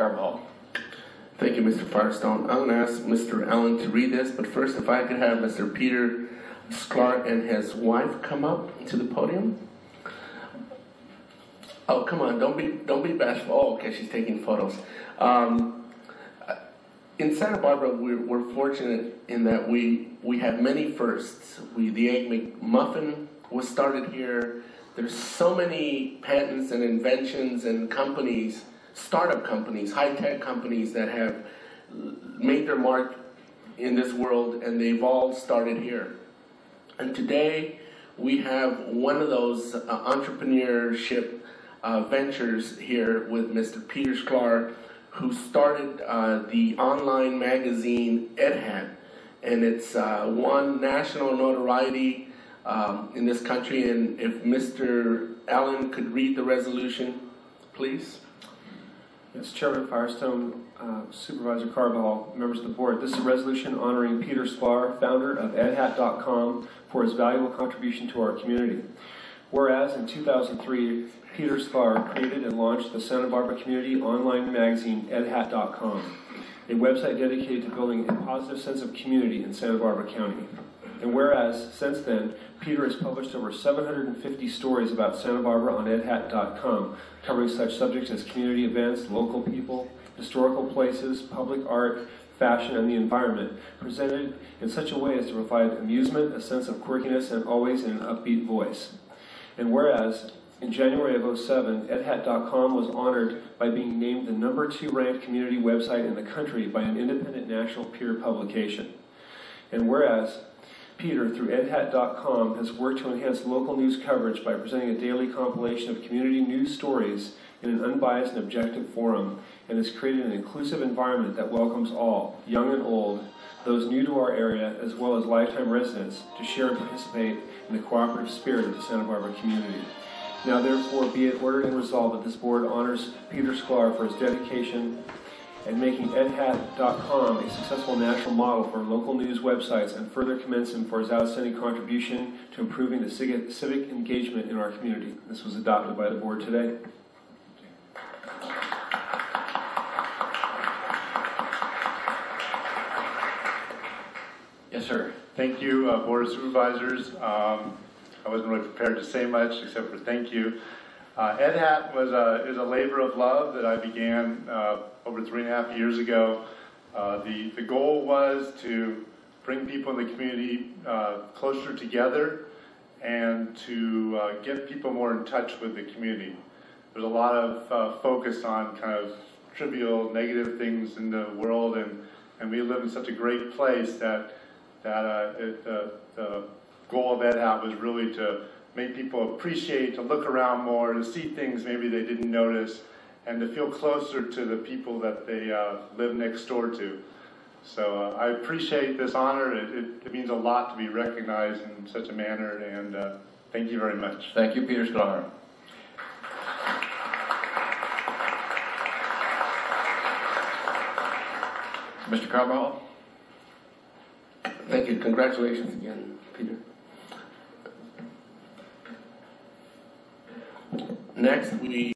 Carbajal. Thank you, Mr. Firestone. I'm going to ask Mr. Allen to read this, but first, if I could have Mr. Peter Sklar and his wife come up to the podium. Oh, come on! Don't be bashful. Oh, okay, she's taking photos. In Santa Barbara, we're fortunate in that we have many firsts. The Egg McMuffin was started here. There's so many patents and inventions and companies, startup companies, high-tech companies that have made their mark in this world, and they've all started here. And today, we have one of those entrepreneurship ventures here with Mr. Peter Sklar, who started the online magazine Edhat, and it's won national notoriety in this country. And if Mr. Allen could read the resolution, please. Yes, Chairman Firestone, Supervisor Carbajal, members of the board. This is a resolution honoring Peter Sklar, founder of Edhat.com, for his valuable contribution to our community. Whereas in 2003, Peter Sklar created and launched the Santa Barbara Community Online Magazine, Edhat.com, a website dedicated to building a positive sense of community in Santa Barbara County. And whereas, since then, Peter has published over 750 stories about Santa Barbara on Edhat.com, covering such subjects as community events, local people, historical places, public art, fashion, and the environment, presented in such a way as to provide amusement, a sense of quirkiness, and always in an upbeat voice. And whereas, in January of 2007, Edhat.com was honored by being named the #2 ranked community website in the country by an independent national peer publication. And whereas, Peter, through Edhat.com, has worked to enhance local news coverage by presenting a daily compilation of community news stories in an unbiased and objective forum, and has created an inclusive environment that welcomes all, young and old, those new to our area, as well as lifetime residents, to share and participate in the cooperative spirit of the Santa Barbara community. Now therefore be it ordered and resolved that this board honors Peter Sklar for his dedication and making Edhat.com a successful national model for local news websites, and further commends him for his outstanding contribution to improving the civic engagement in our community. This was adopted by the board today. Yes, sir. Thank you, Board of Supervisors. I wasn't really prepared to say much except for thank you. Edhat is a labor of love that I began over 3.5 years ago. The goal was to bring people in the community closer together and to get people more in touch with the community. There's a lot of focus on kind of trivial, negative things in the world, and we live in such a great place that the goal of Edhat was really to make people appreciate, to look around more, to see things maybe they didn't notice, and to feel closer to the people that they live next door to. So I appreciate this honor. It means a lot to be recognized in such a manner, and thank you very much. Thank you, Peter Sklar. Mr. Carbajal. Thank you. Congratulations again, Peter. Next, we